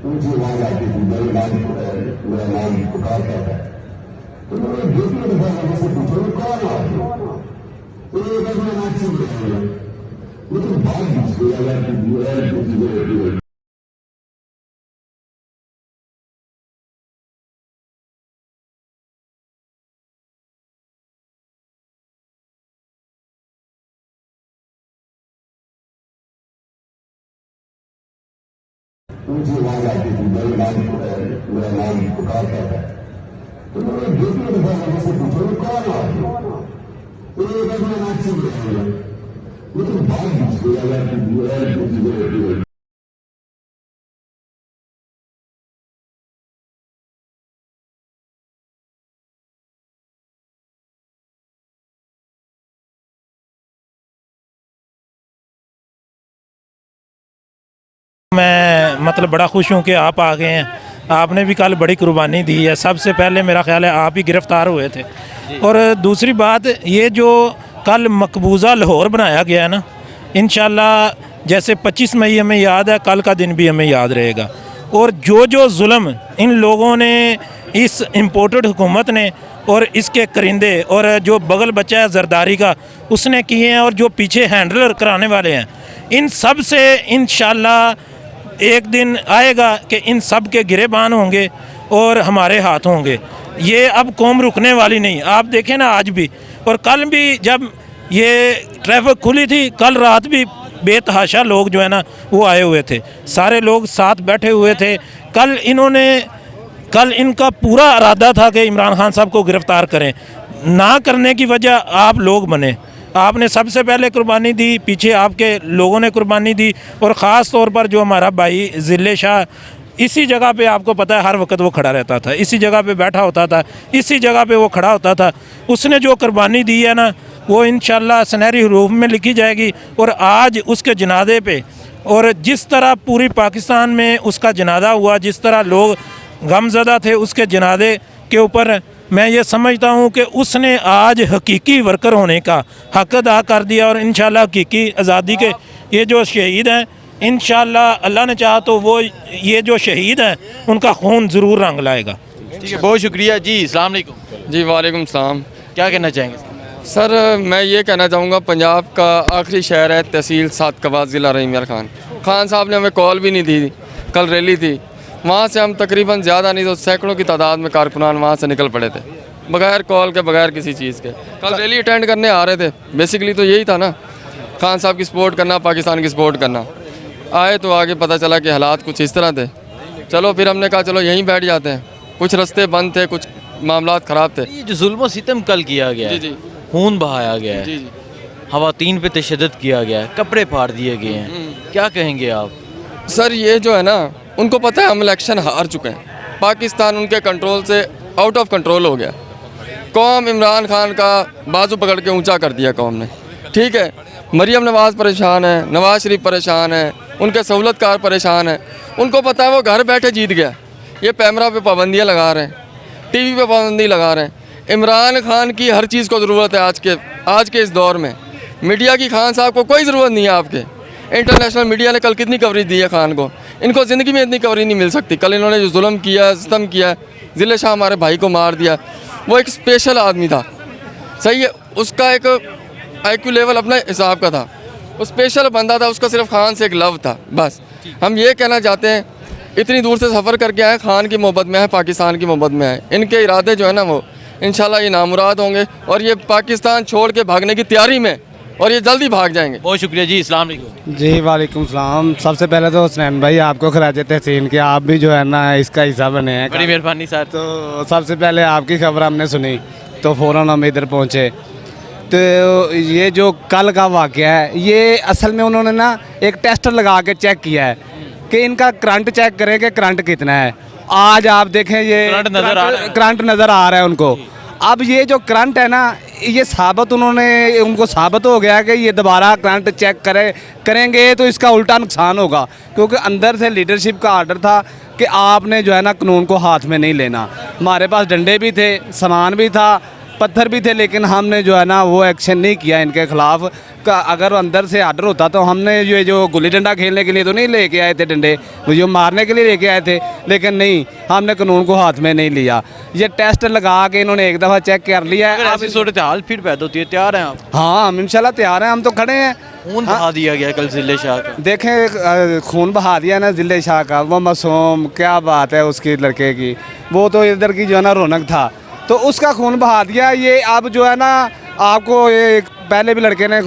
ऊंची आवाज आती थी, मेरा नाम पुकारता था। तो मैंने बेटी दफा मुझसे पूछा कौन आ, तो ये बस मैं नाच सुन रहा हूँ, लेकिन बात मुझको लगा कि वो है। ऊंची आवाज आती थी, मेरा नाम पुकारता था। तो मैंने बेटी दफा मुझसे पूछा कौन आ, तो ये बस मैं नाच सुन रहा हूँ, लेकिन बात मुझको लगा कि वो है। मैं मतलब बड़ा खुश हूँ कि आप आ गए हैं। आपने भी कल बड़ी कुर्बानी दी है। सबसे पहले मेरा ख्याल है आप ही गिरफ़्तार हुए थे। और दूसरी बात ये जो कल मकबूजा लाहौर बनाया गया है ना, इंशाल्लाह जैसे 25 मई हमें याद है, कल का दिन भी हमें याद रहेगा। और जो जो जुल्म इन लोगों ने, इस इम्पोर्टेड हुकूमत ने और इसके करिंदे और जो बगल बच्चा है जरदारी का उसने किए हैं, और जो पीछे हैंडलर कराने वाले हैं, इन सब से इंशाल्लाह एक दिन आएगा कि इन सब के गिरेबान होंगे और हमारे हाथ होंगे। ये अब कौम रुकने वाली नहीं। आप देखें ना, आज भी और कल भी जब ये ट्रैफिक खुली थी, कल रात भी बेतहाशा लोग जो है ना वो आए हुए थे, सारे लोग साथ बैठे हुए थे। कल इनका पूरा इरादा था कि इमरान खान साहब को गिरफ़्तार करें, ना करने की वजह आप लोग बने। आपने सबसे पहले कुर्बानी दी, पीछे आपके लोगों ने कुर्बानी दी, और ख़ास तौर पर जो हमारा भाई ज़िले शाह, इसी जगह पे आपको पता है हर वक्त वो खड़ा रहता था, इसी जगह पे बैठा होता था, इसी जगह पे वो खड़ा होता था। उसने जो कुर्बानी दी है ना, वो इंशाल्लाह सुनहरी हरूफ में लिखी जाएगी। और आज उसके जनाजे पे, और जिस तरह पूरी पाकिस्तान में उसका जनाजा हुआ, जिस तरह लोग गमज़दा थे उसके जनाजे के ऊपर, मैं ये समझता हूँ कि उसने आज हकीकी वर्कर होने का हक अदा कर दिया। और इंशाल्लाह हकीकी आज़ादी के ये जो शहीद हैं, इंशाल्लाह अल्लाह ने चाहा तो वो ये जो शहीद हैं उनका खून ज़रूर रंग लाएगा। ठीक है, बहुत शुक्रिया जी। अस्सलाम वालेकुम। जी वालेकुम सलाम। क्या कहना चाहेंगे सर, मैं ये कहना चाहूँगा, पंजाब का आखिरी शहर है तहसील सादकाबाद, ज़िला रहीम यार खान साहब ने हमें कॉल भी नहीं दी। कल रैली थी, वहाँ से हम तकरीबन ज़्यादा नहीं तो सैकड़ों की तादाद में कारकुनान वहाँ से निकल पड़े थे, बगैर कॉल के, बगैर किसी चीज़ के। कल रैली अटेंड करने आ रहे थे, बेसिकली तो यही था ना, खान साहब की सपोर्ट करना, पाकिस्तान की सपोर्ट करना। आए तो आगे पता चला कि हालात कुछ इस तरह थे। चलो फिर हमने कहा चलो यहीं बैठ जाते हैं। कुछ रास्ते बंद थे, कुछ मामलात ख़राब थे। ये जो जुल्म सितम कल किया गया है, जी खून बहाया गया है, जी जी। खवातीन पे तशद्दुद किया गया है, कपड़े फाड़ दिए गए हैं, क्या कहेंगे आप? सर ये जो है ना, उनको पता है हम इलेक्शन हार चुके हैं, पाकिस्तान उनके कंट्रोल से आउट ऑफ कंट्रोल हो गया। कौम इमरान खान का बाजू पकड़ के ऊंचा कर दिया कौम ने। ठीक है, मरियम नवाज़ परेशान है, नवाज़ शरीफ परेशान है, उनके सहूलतकार परेशान है। उनको पता है वो घर बैठे जीत गया। ये पैमरा पे पाबंदियाँ लगा रहे हैं, टीवी पे पाबंदी लगा रहे हैं। इमरान खान की हर चीज़ को ज़रूरत है आज के इस दौर में। मीडिया की खान साहब को कोई ज़रूरत नहीं है आपके। इंटरनेशनल मीडिया ने कल कितनी कवरेज दी है खान को, इनको ज़िंदगी में इतनी कवरेज नहीं मिल सकती। कल इन्होंने जो जुल्म किया, सितम किया, ज़िले शाह हमारे भाई को मार दिया, वो एक स्पेशल आदमी था, सही है, उसका एक IQ लेवल अपना हिसाब का था, वो स्पेशल बंदा था, उसका सिर्फ खान से एक लव था बस। हम ये कहना चाहते हैं, इतनी दूर से सफ़र करके आए, खान की मोहब्बत में है, पाकिस्तान की मोहब्बत में है। इनके इरादे जो है ना, वो इंशाल्लाह ये नामुराद होंगे और ये पाकिस्तान छोड़ के भागने की तैयारी में, और ये जल्दी भाग जाएंगे। बहुत शुक्रिया जी। अस्सलाम वालेकुम। जी वालेकुम सलाम। सबसे पहले तो हुसनैन भाई आपको खराज तहसीन के, आप भी जो है ना इसका हिस्सा बने हैं। बड़ी मेहरबानी सर। तो सबसे पहले आपकी खबर हमने सुनी तो फ़ौरन हम इधर पहुँचे। तो ये जो कल का वाक़या है, ये असल में उन्होंने ना एक टेस्टर लगा के चेक किया है कि इनका करंट चेक करें कि करंट कितना है। आज आप देखें ये करंट नज़र आ रहा है उनको। अब ये जो करंट है ना, ये साबित उनको साबित हो गया कि ये दोबारा करंट चेक करेंगे तो इसका उल्टा नुकसान होगा, क्योंकि अंदर से लीडरशिप का आर्डर था कि आपने जो है ना कानून को हाथ में नहीं लेना। हमारे पास डंडे भी थे, सामान भी था, पत्थर भी थे, लेकिन हमने जो है ना वो एक्शन नहीं किया इनके खिलाफ का। अगर अंदर से आर्डर होता तो हमने ये जो गुल्ली डंडा खेलने के लिए तो नहीं लेके आए थे डंडे, वो जो मारने के लिए लेके आए थे, लेकिन नहीं, हमने कानून को हाथ में नहीं लिया। ये टेस्ट लगा के इन्होंने एक दफ़ा चेक कर लिया है। अगर ऐसी सूरत हाल फिर पैदा होती है, तैयार हैं आप? हाँ, हम इंशाल्लाह तैयार हैं, हम तो खड़े हैं। खून बहा दिया गया कल जिले शाह का। देखें, खून बहा दिया ना जिले शाह का, वो मासूम, क्या बात है उसकी लड़के की, वो तो इधर की जो है ना रौनक था, तो उसका खून बहा दिया। ये अब जो है ना आपको ये पहले भी लड़के ने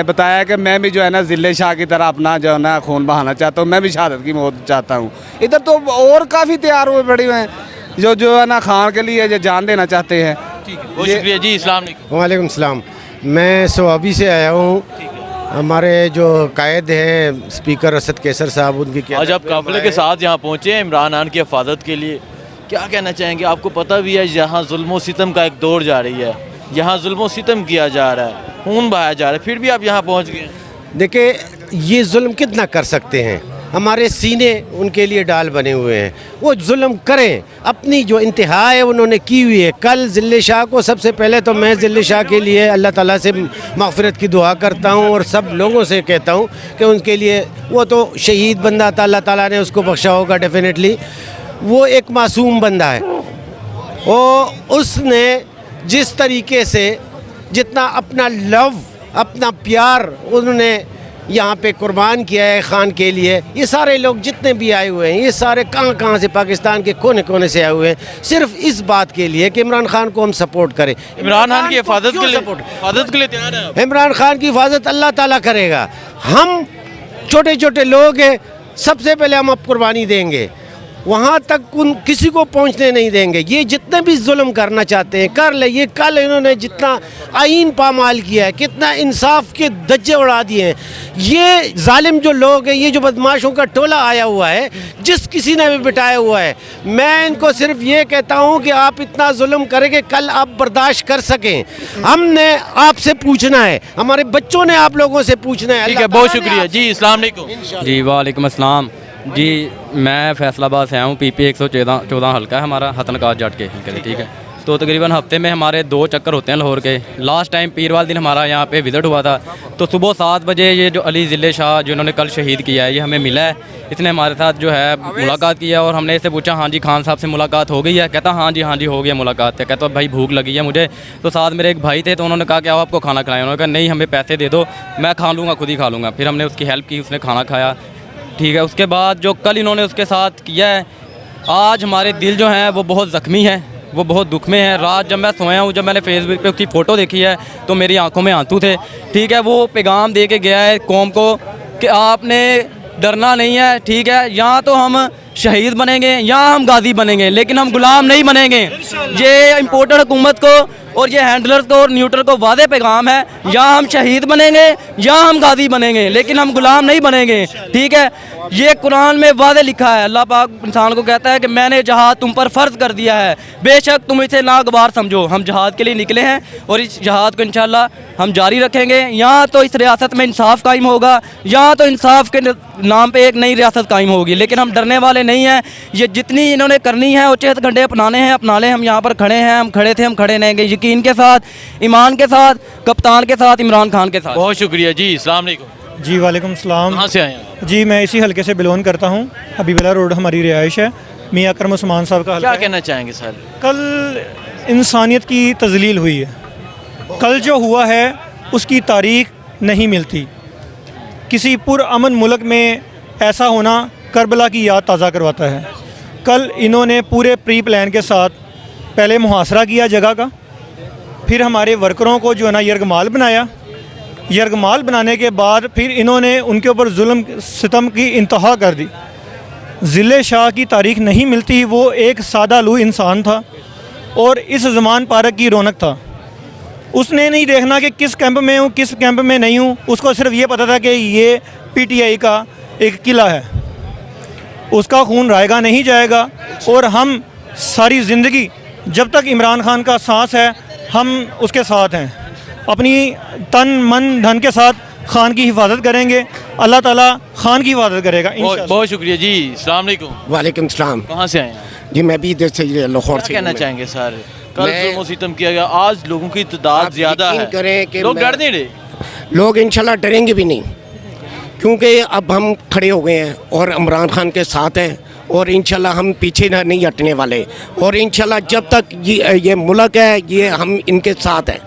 बताया कि मैं भी जो है ना जिले शाह की तरह अपना जो है ना खून बहाना चाहता हूँ, मैं भी शहादत की मौत चाहता हूँ। इधर तो और काफ़ी तैयार हुए पड़े हुए हैं जो है ना खान के लिए जो जान देना चाहते हैं। बहुत शुक्रिया जी। अस्सलाम वालेकुम। वालेकुम सलाम। मैं सोआबी से आया हूँ। हमारे जो कायद हैं स्पीकर असद कैसर साहब, उनकी आज आप काफिले के साथ यहाँ पहुँचे हैं इमरान खान की हिफाजत के लिए, क्या कहना चाहेंगे? आपको पता भी है यहाँ जुल्म सितम का एक दौर जारी है, यहाँ जुल्म सितम किया जा रहा है, खून बहाया जा रहा है, फिर भी आप यहाँ पहुँच गए। देखिए, ये जुल्म कितना कर सकते हैं, हमारे सीने उनके लिए डाल बने हुए हैं, वो जुल्म करें, अपनी जो इंतहा है उन्होंने की हुई है। कल जिले शाह को सबसे पहले तो मैं जिले शाह के लिए अल्लाह ताला से मग़फ़िरत की दुआ करता हूँ और सब लोगों से कहता हूँ कि उनके लिए, वो तो शहीद बंदा था, अल्लाह ताला ने उसको बख्शा होगा डेफिनेटली, वो एक मासूम बंदा है। और उसने जिस तरीके से जितना अपना लव, अपना प्यार उन्होंने यहाँ पे कुर्बान किया है खान के लिए, ये सारे लोग जितने भी आए हुए हैं, ये सारे कहाँ से, पाकिस्तान के कोने कोने से आए हुए हैं, सिर्फ इस बात के लिए कि इमरान खान को हम सपोर्ट करें। इमरान खान की हिफाजत के लिए तैयार है? इमरान खान की हिफाजत अल्लाह ताला करेगा। हम छोटे छोटे लोग हैं, सबसे पहले हम अब कुर्बानी देंगे, वहाँ तक उन किसी को पहुँचने नहीं देंगे। ये जितने भी जुल्म करना चाहते हैं कर ले। ये कल इन्होंने जितना आईन पामाल किया है, कितना इंसाफ के धज्जे उड़ा दिए हैं, ये जालिम जो लोग हैं, ये जो बदमाशों का टोला आया हुआ है, जिस किसी ने भी बिठाया हुआ है, मैं इनको सिर्फ ये कहता हूँ कि आप इतना जुल्म करेंगे कल आप बर्दाश्त कर सकें। हमने आपसे पूछना है, हमारे बच्चों ने आप लोगों से पूछना है। ठीक है, बहुत शुक्रिया जी। अस्सलाम वालेकुम। जी वालेकुम अस्सलाम जी। मैं फैसलाबाद से आया हूँ। PP 114 हल्का है हमारा, हतनकाज जट के हल्के से, ठीक है। तो तकरीबन हफ्ते में हमारे 2 चक्कर होते हैं लाहौर के। लास्ट टाइम पीर वाले दिन हमारा यहाँ पे विज़िट हुआ था, तो सुबह 7 बजे ये जो अली जिले शाह जिन्होंने कल शहीद किया है, ये हमें मिला है। इसने हमारे साथ जो है मुलाकात किया और हमने इससे पूछा, हाँ जी खान साहब से मुलाकात हो गई है? कहता हाँ जी हो गया मुलाकात। कहता भाई भूख लगी है मुझे। तो साथ मेरे एक भाई थे, तो उन्होंने कहा कि आओ आपको खाना खिलाएं। उन्होंने कहा नहीं, हमें पैसे दे दो, मैं खा लूँगा, खुद ही खा लूँगा। फिर हमने उसकी हेल्प की, उसने खाना खाया, ठीक है। उसके बाद जो कल इन्होंने उसके साथ किया है, आज हमारे दिल जो हैं वो बहुत ज़ख्मी है, वो बहुत दुख में है। रात जब मैं सोया हूँ, जब मैंने फेसबुक पे उसकी फ़ोटो देखी है, तो मेरी आंखों में आंसू थे, ठीक है। वो पैगाम दे के गया है कौम को कि आपने डरना नहीं है, ठीक है। यहाँ तो हम शहीद बनेंगे, यहाँ हम गाजी बनेंगे, लेकिन हम गुलाम नहीं बनेंगे। ये इम्पोर्टेड हुकूमत को और ये हैंडलर्स को और न्यूट्रल को वादे पैगाम है, यहाँ हम शहीद बनेंगे, यहाँ हम गाजी बनेंगे, लेकिन हम गुलाम नहीं बनेंगे, ठीक है। ये कुरान में वादे लिखा है, अल्लाह पाक इंसान को कहता है कि मैंने जहाद तुम पर फ़र्ज कर दिया है, बेशक तुम इसे नागवार समझो। हम जहाद के लिए निकले हैं और इस जहाद को इंशाल्लाह हम जारी रखेंगे। यहाँ तो इस रियासत में इंसाफ कायम होगा, यहाँ तो इंसाफ के नाम पे एक नई रियासत कायम होगी, लेकिन हम डरने वाले नहीं हैं। ये जितनी इन्होंने करनी है उचित घंटे अपनाने हैं, अपना लें। हम यहाँ पर खड़े हैं, हम खड़े थे, हम खड़े रहेंगे, यकीन के साथ, ईमान के साथ, कप्तान के साथ, इमरान खान के साथ। बहुत शुक्रिया जी। अस्सलाम वालेकुम। जी वालेकुम सलाम। कहाँ से आए हैं? जी मैं इसी हलके से बिलोंग करता हूँ, हबीबुल्लाह रोड हमारी रिहाइश है, मियाँ अकरम उस्मान साहब का हल्का क्या है। कहना चाहेंगे सर? कल इंसानियत की तजलील हुई है, कल जो हुआ है उसकी तारीख नहीं मिलती। किसी पुरअमन मुल्क में ऐसा होना करबला की याद ताज़ा करवाता है। कल इन्होंने पूरे प्री प्लान के साथ पहले मुहासरा किया जगह का, फिर हमारे वर्करों को जो है ना यरगमाल बनाया, यरगमाल बनाने के बाद फिर इन्होंने उनके ऊपर जुल्म सितम की इंतहा कर दी। ज़िले शाह की तारीख नहीं मिलती, वो एक सादा लू इंसान था और इस ज़मान पार्क की रौनक था। उसने नहीं देखना कि किस कैंप में हूँ, किस कैंप में नहीं हूँ, उसको सिर्फ ये पता था कि ये PTI का एक किला है, उसका खून रायगा नहीं जाएगा। और हम सारी ज़िंदगी जब तक इमरान खान का सांस है हम उसके साथ हैं, अपनी तन मन धन के साथ खान की हिफाजत करेंगे, अल्लाह ताला खान की हिफाजत करेगा इंशाअल्लाह। बहुत शुक्रिया जी। अस्सलाम वालेकुम। वालेकुम सलाम। कहाँ से आए हैं? जी मैं भी इधर से लाहौर क्या से। कहना चाहेंगे सर? कल जुल्म सितम किया गया, आज लोगों की तादाद ज्यादा यकीन करें है, कि लोग मैं- डर नहीं रहे। लोग इंशाल्लाह डरेंगे भी नहीं, क्योंकि अब हम खड़े हो गए हैं और इमरान खान के साथ हैं और इंशाल्लाह हम पीछे नहीं हटने वाले। और इंशाल्लाह जब तक ये मुल्क है, ये हम इनके साथ हैं।